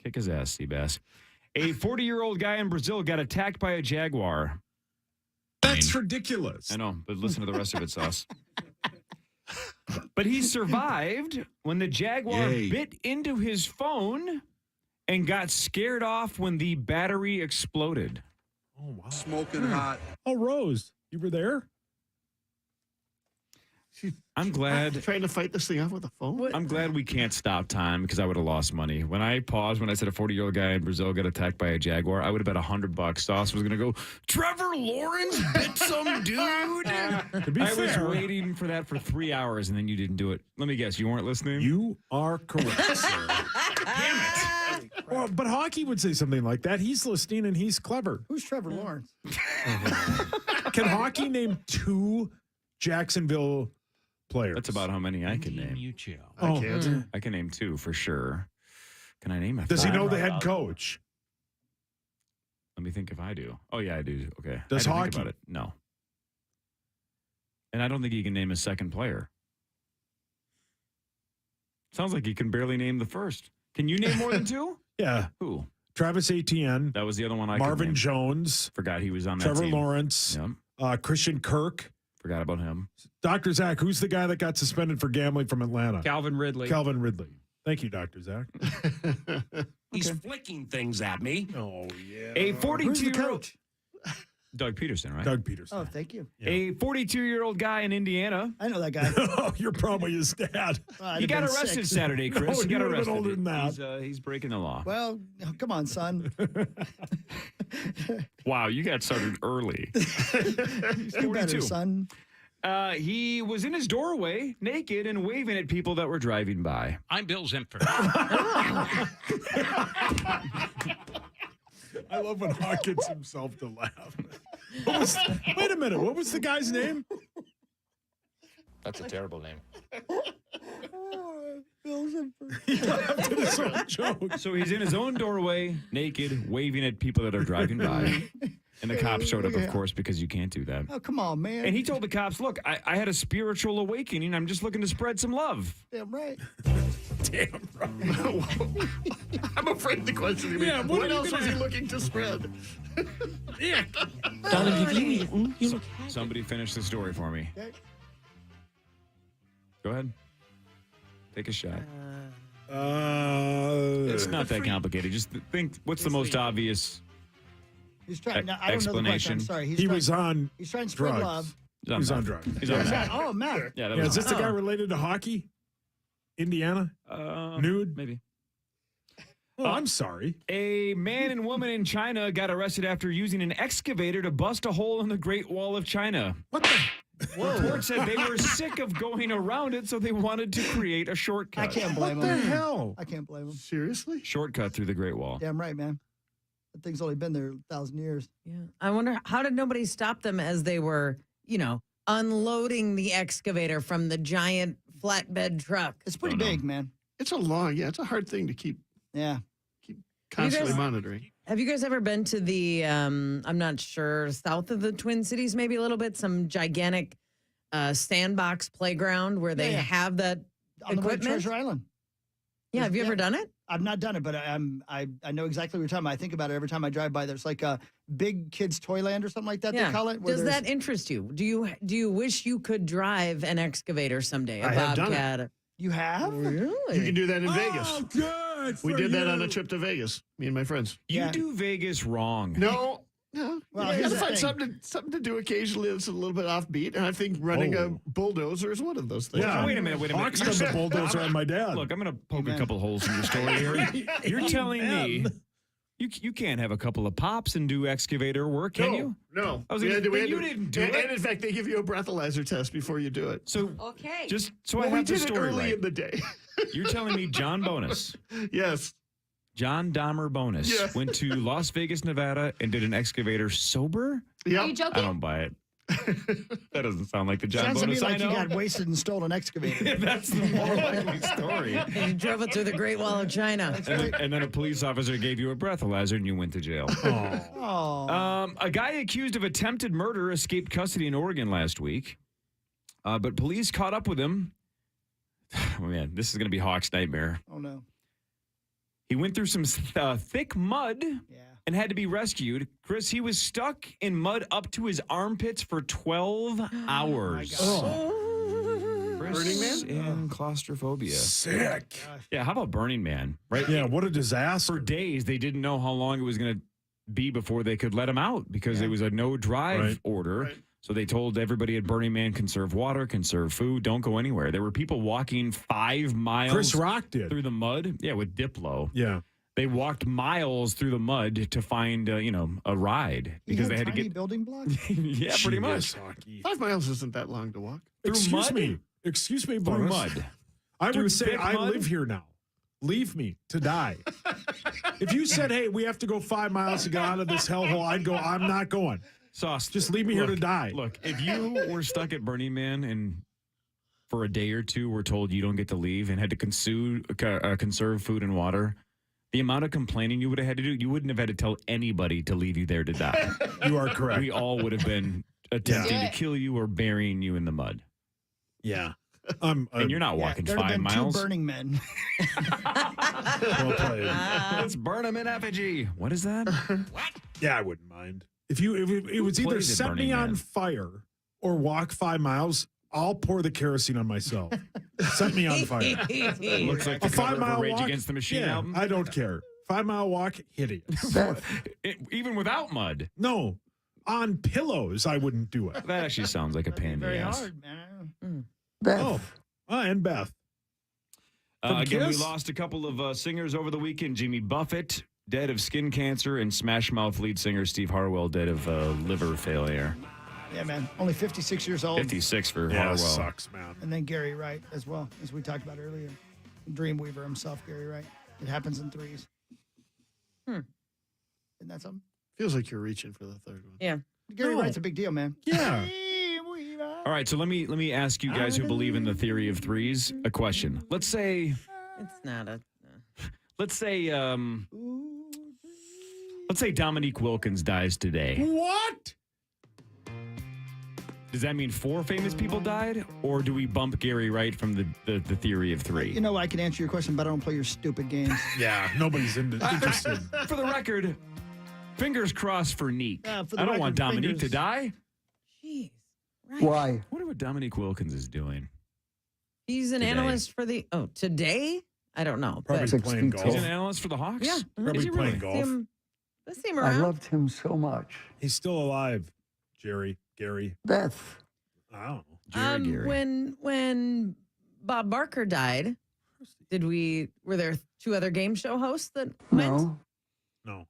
Kick his ass, sea bass. A 40-year-old guy in Brazil got attacked by a jaguar. That's ridiculous. I know, but listen to the rest of it, Sauce. But he survived when the jaguar bit into his phone and got scared off when the battery exploded. Oh, wow. Smoking hot. Oh, Rose, you were there? I'm glad. Trying to fight this thing off with a phone? I'm glad we can't stop time because I would have lost money. When I paused, when I said a 40-year-old guy in Brazil got attacked by a jaguar, I would have bet $100. Sauce was going to go, Trevor Lawrence bit some dude. To be I fair, was waiting for that for 3 hours, and then you didn't do it. Let me guess, you weren't listening? you are correct, sir. Damn it. Well, but Hockey would say something like that. He's listening and he's clever. Who's Trevor Lawrence? Can Hockey name 2 Jacksonville players? That's about how many I can name. I can't. I can name 2 for sure. Can I name a Does he third? know the head coach? Let me think if I do. Oh, yeah, I do. Okay. Does I had to think Hockey? about it. No. And I don't think he can name a second player. Sounds like he can barely name the first. Can you name more than 2? Yeah. Who? Travis Etienne. That was the other one I could Marvin name. Jones. Forgot he was on that Trevor team. Lawrence. Yep. Christian Kirk. Forgot about him. Dr. Zach, who's the guy that got suspended for gambling from Atlanta? Calvin Ridley. Calvin Ridley. Thank you, Dr. Zach. He's flicking things at me. Oh, yeah. A Who's the 42-year-old. coach? Doug Peterson, right? Doug Peterson. Oh, thank you. Yeah. A 42-year-old guy in Indiana. I know that guy. Oh, you're probably his dad. I'd He have got been arrested 6. Saturday, Chris. Oh, he you got would've been arrested. older than that. He's breaking the law. Well, come on, son. Wow, you got started early. He's Do better, 42. son. He was in his doorway, naked and waving at people that were driving by. I'm Bill Zimfer. I love when Hawk gets himself to laugh. Wait a minute. What was the guy's name? That's a terrible name. Bill Zimfer. He laughed at his own joke. So he's in his own doorway, naked, waving at people that are driving by. And the cops showed up, of course, because you can't do that. Oh, come on, man. And he told the cops, look, I had a spiritual awakening. I'm just looking to spread some love. Damn right. Damn right. I'm afraid the question is, Yeah, what else was he looking to spread? Yeah. Donald, have you eaten? Somebody finish the story for me. Okay. Go ahead. Take a shot. It's It's not that complicated. Just think, what's the most obvious He's trying. No, I don't know the question. I'm explanation? sorry. He was on He's trying to spread drugs. love. He's on drugs. He's on Is that. that- oh, Matt. Yeah, that Yeah, was is this the guy related to hockey? Indiana? Nude? Maybe. Oh, I'm sorry. A man and woman in China got arrested after using an excavator to bust a hole in the Great Wall of China. What the? Report said they were sick of going around it, so they wanted to create a shortcut. I can't blame What the him. hell? I can't blame him. Seriously? Shortcut through the Great Wall. Damn right, man. That thing's only been there 1,000 years. Yeah. I wonder, how did nobody stop them as they were, unloading the excavator from the giant flatbed truck? It's pretty big, man. It's a hard thing to keep Yeah. constantly guys- monitoring. Have you guys ever been to the, I'm not sure, south of the Twin Cities, maybe a little bit, some gigantic sandbox playground where they Yeah. have that On the way to equipment? Treasure Island. Yeah, have you ever done it? I've not done it, but I know exactly what you're talking about. I think about it every time I drive by. There's like a big kids' toyland or something like that. Yeah. They call it. where Does there's- that interest you? Do you wish you could drive an excavator someday? A I have done it. bobcat? You have? Really? You can do that in Vegas. Oh, good. We for did that you. on a trip to Vegas, me and my friends. You do Vegas wrong. No. Well, Well, you here's gotta the find thing. something to do occasionally that's a little bit offbeat, and I think running a bulldozer is one of those things. Yeah. Wait a minute. Hawks done the bulldozer on my dad. Look, I'm going to poke a couple holes in your story here. You're Amen. telling me you can't have a couple of pops and do excavator work, can you? No. I was We gonna- had to- we but had you to- didn't do and it. in fact, they give you a breathalyzer test before you do it. So Okay. just so Well, I we have the did it story early right. in the day. You're telling me John Bonus, Yes. John Dahmer Bonus, Yeah. went to Las Vegas, Nevada, and did an excavator sober? Yeah. Are you joking? I don't buy it. That doesn't sound like the John Sounds to me Bonus like I you know. got wasted and stole an excavator. That's the more likely story. And you drove it through the Great Wall of China. And then a police officer gave you a breathalyzer and you went to jail. A guy accused of attempted murder escaped custody in Oregon last week, but police caught up with him. Oh, man, this is going to be Hawk's nightmare. Oh, no. He went through some thick mud and had to be rescued. Chris, he was stuck in mud up to his armpits for 12 hours. Burning Man? And claustrophobia. Sick. Yeah, how about Burning Man? Right? Yeah, what a disaster. For days, they didn't know how long it was going to be before they could let him out because it was a no-drive order. Right. So they told everybody at Burning Man, conserve water, conserve food, don't go anywhere. There were people walking 5 miles Chris Rock did. through the mud. Yeah, with Diplo. Yeah. They walked miles through the mud to find, a ride because they had to tiny get. building blocks? Yeah, pretty much. 5 miles isn't that long to walk. Excuse me, Through Bonus. mud. I Through would say thick I mud? live here now. Leave me to die. If you said, hey, we have to go 5 miles to get out of this hellhole, I'd go, I'm not going. Sauce. Just leave me here to die. Look, if you were stuck at Burning Man and for a day or two were told you don't get to leave and had to conserve food and water, the amount of complaining you would have had to do, you wouldn't have had to tell anybody to leave you there to die. You are correct. We all would have been attempting to kill you or burying you in the mud. Yeah. And you're not walking there'd have 5 been miles. 2 Burning Men. Well played. Let's burn them in effigy. What is that? Yeah, I wouldn't mind. If it was either plays at set Burning me on Man? fire or walk 5 miles, I'll pour the kerosene on myself. Set me on fire. Looks like the A cover of a 5-mile Rage walk? Against the Machine Yeah, album. I don't care. 5-mile walk, hideous. Even without mud. No, on pillows, I wouldn't do it. That actually sounds like a pain in the Very ass. hard, man. And Beth. From Again, we Kiss? lost a couple of singers over the weekend. Jimmy Buffett, dead of skin cancer, and Smash Mouth lead singer Steve Harwell, dead of liver failure. Yeah, man. Only 56 years old. 56 for Yeah, Harwell. sucks, man. And then Gary Wright as well, as we talked about earlier. Dreamweaver himself, Gary Wright. It happens in threes. Isn't that something? Feels like you're reaching for the third one. Yeah. Gary Wright's a big deal, man. Yeah. All right, so let me ask you guys who believe in the theory of threes a question. Let's say It's not a. let's say Dominique Wilkins dies today. What? Does that mean 4 famous people died, or do we bump Gary Wright from the theory of 3? You know, I can answer your question, but I don't play your stupid games. Yeah, nobody's interested. For the record, fingers crossed for Neek. For the I don't record, want Dominique to fingers- die. Jeez. Right. Why? I wonder what Dominique Wilkins is doing. He's an Today. analyst for the. Oh, today? I don't know. Probably but playing golf. He's an analyst for the Hawks? Yeah. Probably Is he playing really? golf. I see him around. him so much. He's still alive, Gary. Beth. I don't know. Gary. When Bob Barker died, were there 2 other game show hosts that went? No.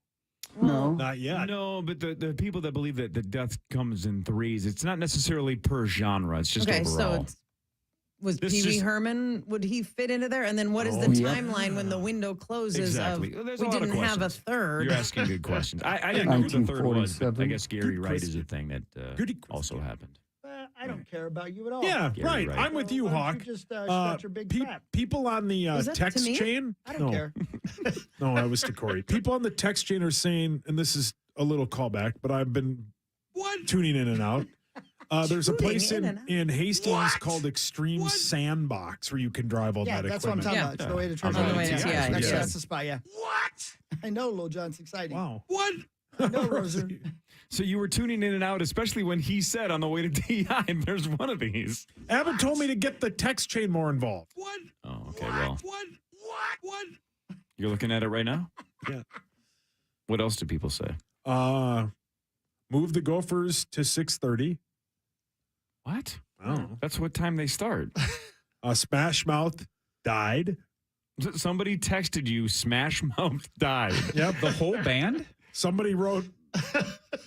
No. Not yet. No, but the people that believe that the death comes in threes, it's not necessarily per genre. It's just Okay, overall. so was This Pee Wee just- Herman, would he fit into there? And then what is the Oh, yeah. timeline when the window closes Exactly. of Well, there's we a lot of didn't have a questions. third? You're asking good questions. I didn't know who the third was, but I 1947. guess Gary Good Wright is a question. thing that Goody also question. happened. I don't care about you at all. Yeah, Gary right. Wright. I'm with you, Why don't Hawk. you just shut your big trap? People on the Was that to text me? chain. I don't no. care. No, that was to Corey. People on the text chain are saying, and this is a little callback, but I've been tuning in and out. There's a Tuning place in and out. in Hastings called Extreme Sandbox where you can drive all Yeah, that that's what I'm equipment. talking Yeah. about. It's the way to church. On the way to Yeah, TI, that's, yeah. that's the spot, yeah. What? I know, Lil John's exciting. Wow. What? I know, Roser. So you were tuning in and out, especially when he said on the way to DI, there's one of these. Abbott told me to get the text chain more involved. Oh, okay. Well, you're looking at it right now? Yeah. What else do people say? Move the Gophers to 6:30. What? Oh. That's what time they start. Smash Mouth died. Somebody texted you, Smash Mouth died. Yep. The whole band? Somebody wrote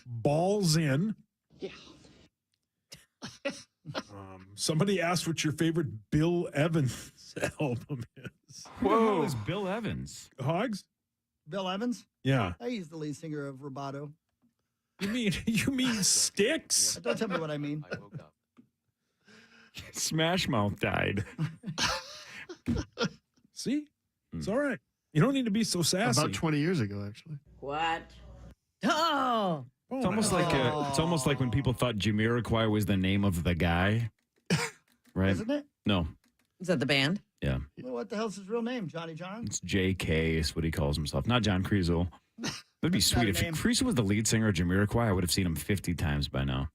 balls in. Yeah. Somebody asked what your favorite Bill Evans album is. Who the hell is Bill Evans? Hogs? Bill Evans? Yeah. He's the lead singer of Roboto. You mean sticks? Don't tell me what I mean. Smash Mouth died. See? It's all right. You don't need to be so sassy. About 20 years ago, actually. What? Oh. It's almost like when people thought Jamiroquai was the name of the guy. Right? Isn't it? No. Is that the band? Yeah. Well, what the hell's his real name? Johnny John? It's J.K. is what he calls himself. Not John Kriesel. That'd be sweet. If Kriesel was the lead singer of Jamiroquai, I would have seen him 50 times by now.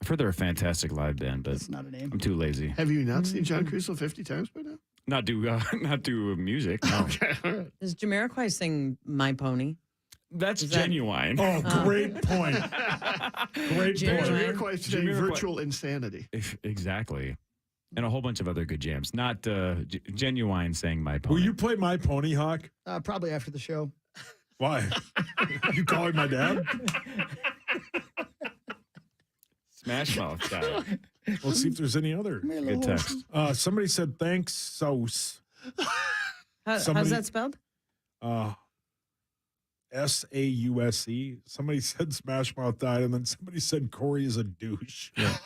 I've heard they're a fantastic live band, but That's not a name. I'm too lazy. Have you not seen John Kriesel 50 times by now? Not do music. No. Okay, all right. Does Jamiroquai sing My Pony? That's Is that- genuine. Oh, great point. Great Genuine. point. Jamiroquai's saying virtual insanity. Exactly. And a whole bunch of other good jams. Not genuine saying My Pony. Will you play My Pony, Hawk? Probably after the show. Why? You calling my dad? Smash Mouth guy. Let's see if there's any other Good text. Somebody said thanks, sauce. How's that spelled? SAUSE. Somebody said Smash Mouth died, and then somebody said Corey is a douche. Yeah.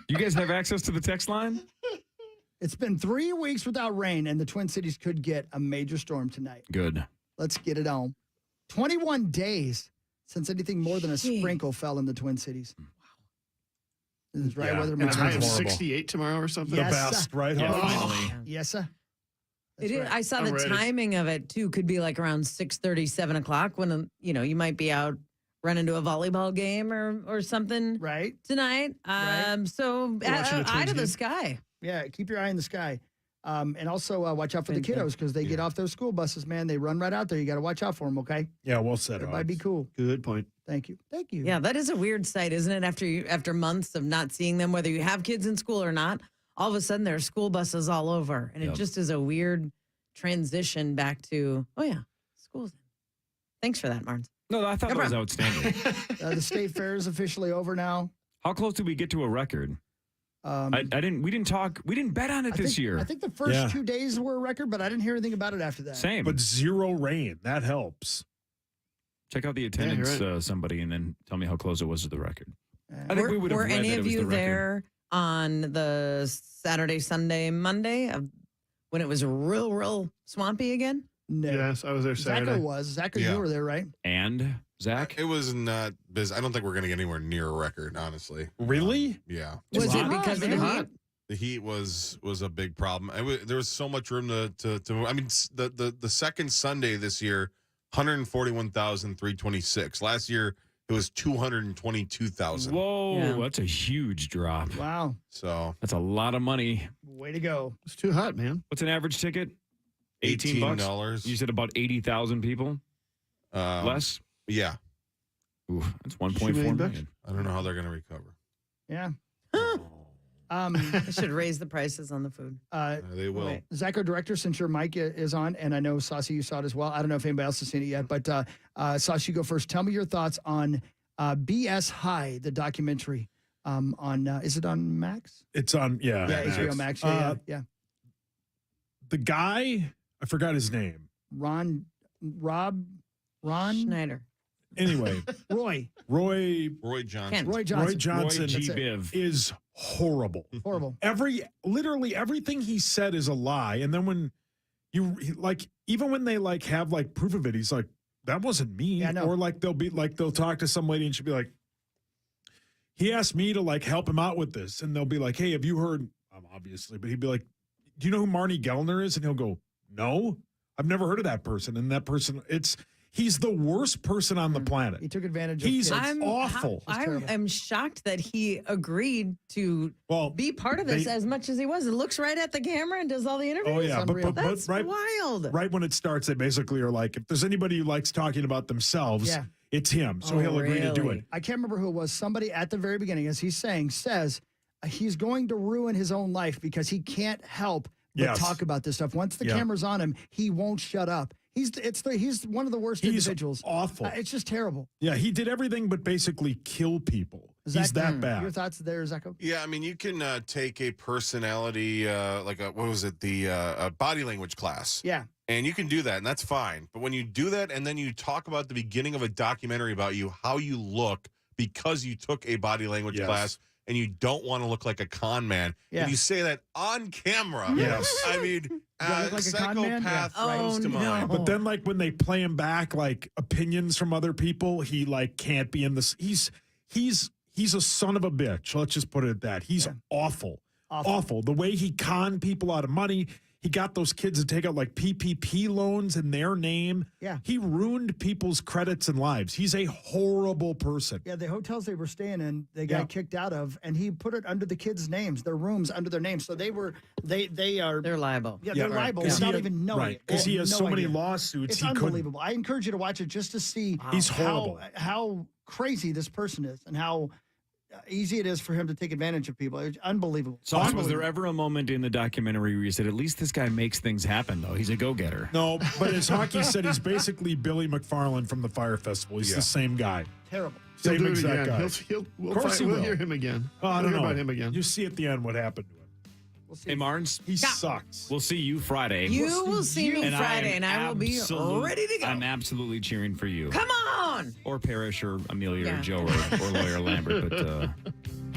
You guys have access to the text line? It's been 3 weeks without rain, and the Twin Cities could get a major storm tonight. Good. Let's get it on. 21 days since anything more than a Jeez. sprinkle fell in the Twin Cities. Wow. This is right Yeah. weather. And it's high of horrible. 68 tomorrow or something. Yes, The best, right? Yeah, Hawk? finally. Yes, sir. It is. right. I saw I'm the ready. timing of it too. Could be like around 6:30, 7 o'clock when you might be out running to a volleyball game or something Right. tonight. Right. So Watching a eye Twins to the game? sky. Yeah, keep your eye in the sky. And also watch out for the Thank you. kiddos because they get off those school buses, man. They run right out there. You got to watch out for them, okay? Yeah, well said. Everybody Hawk. be cool. Good point. Thank you. Thank you. Yeah, that is a weird sight, isn't it? After months of not seeing them, whether you have kids in school or not, all of a sudden there are school buses all over, and Yep. it just is a weird transition back to school's in. Thanks for that, Marnes. No, I thought that was outstanding. The state fair is officially over now. How close did we get to a record? We didn't bet on it this year. I think the first Yeah. 2 days were a record, but I didn't hear anything about it after that. Same. But zero rain. That helps. Check out the you're attendance, right. somebody, and then tell me how close it was to the record. I think we would have Were read any that it of was you the record. there on the Saturday, Sunday, Monday when it was real swampy again? No. Yes, I was there Saturday. Zacho was. Zacho, Yeah. you were there, right? And Zach? It was not busy. I don't think we're going to get anywhere near a record, honestly. Really? Yeah. Was it hot. because of the heat? The heat was a big problem. There was so much room to I mean, the second Sunday this year, 141,326. Last year, it was 222,000. Whoa, Yeah. that's a huge drop. Wow. So That's a lot of money. Way to go. It's too hot, man. What's an average ticket? $18. You said about 80,000 people? Less? Yeah. Ooh, that's 1.4 $2 million million. I don't know how they're going to recover. Yeah. I should raise the prices on the food. They will. Wait. Zacho, director, since your mic is on, and I know, Saucy, you saw it as well. I don't know if anybody else has seen it yet, but Saucy, you go first. Tell me your thoughts on BS High, the documentary on, is it on Max? It's on, yeah. Yeah, HBO Max. Yeah. The guy, I forgot his name. Ron. Schneider. Anyway, Roy Johnson. Roy Johnson. Roy Johnson Roy G. Biv. is horrible. Horrible. Literally everything he said is a lie. And then when even when they have proof of it, he's like, that wasn't me. Yeah, I know. Or they'll talk to some lady and she'll be like, he asked me to help him out with this. And they'll be like, hey, have you heard, obviously, but he'd be like, do you know who Marnie Gellner is? And he'll go, no, I've never heard of that person. And that person, he's the worst person on the planet. He took advantage of He's kids. awful. I am shocked that he agreed to be part of this they- as much as he was. It looks right at the camera and does all the interviews. Oh, yeah. But That's right, wild. right when it starts, they basically are like, if there's anybody who likes talking about themselves, Yeah. it's him. So he'll agree to do it. I can't remember who it was. Somebody at the very beginning, as he's saying, says he's going to ruin his own life because he can't help but Yes. talk about this stuff. Once the camera's on him, he won't shut up. He's one of the worst He's individuals. awful. It's just terrible. Yeah, he did everything but basically kill people. He's that bad. Your thoughts there, Zeko? Yeah, I mean, you can take a personality, what was it, the body language class. Yeah. And you can do that, and that's fine. But when you do that and then you talk about the beginning of a documentary about you, how you look because you took a body language class and you don't want to look like a con man, and you say that on camera, I mean, like a con man? psychopath comes to mind. But then, like, when they play him back, like, opinions from other people, he, like, can't be in this. He's a son of a bitch. Let's just put it at that. He's awful. The way he conned people out of money. He got those kids to take out like PPP loans in their name. Yeah. He ruined people's credits and lives. He's a horrible person. Yeah, the hotels they were staying in, they got kicked out of, and he put it under the kids' names, their rooms under their names. So they're liable. Yeah, they're liable without even knowing. Right, because he has no so many idea. lawsuits. It's unbelievable. I encourage you to watch it just to see He's horrible. how crazy this person is and how easy it is for him to take advantage of people. It's unbelievable. Sauce, was there ever a moment in the documentary where you said, at least this guy makes things happen, though? He's a go-getter. No, but as Hockey said, he's basically Billy McFarland from the Fire Festival. He's the same guy. Terrible. Same He'll do it exact again. guy. We'll hear him again. Oh, I We'll don't hear know about him again. You see at the end what happened to him. Hey, Marnes. He sucks. We'll see you Friday. You will see me Friday, and I will be ready to go. I'm absolutely cheering for you. Come on! Or Parrish or Amelia or Joe or Lawyer Lambert. But,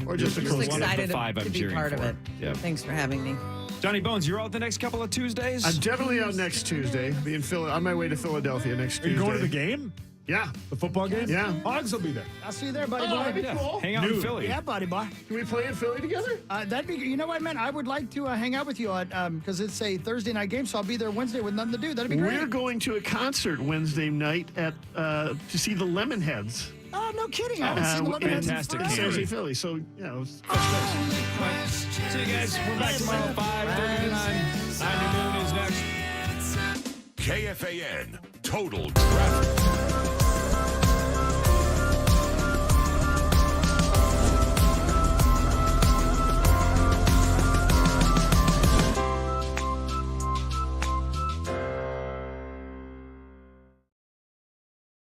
or just I'm just one of the excited five to I'm be cheering part for. of it. Yeah. Thanks for having me. Johnny Bones, you're out the next couple of Tuesdays? I'm definitely out next Tuesday. On my way to Philadelphia next Tuesday. Are you going to the game? Yeah. The football game? Yeah. Hogs will be there. I'll see you there, buddy boy. That'd be cool. Hang out in Philly. Yeah, buddy boy. Can we play in Philly together? That'd be. You know what, man? I would like to hang out with you because it's a Thursday night game, so I'll be there Wednesday with nothing to do. That'd be great. We're going to a concert Wednesday night to see the Lemonheads. Oh, no kidding! I haven't seen the Lemonheads in fantastic. forever. Thursday, Philly. So it's See you guys. We're back tomorrow, 5:30 to 9. 9 to noon is next. KFAN Total Traffic.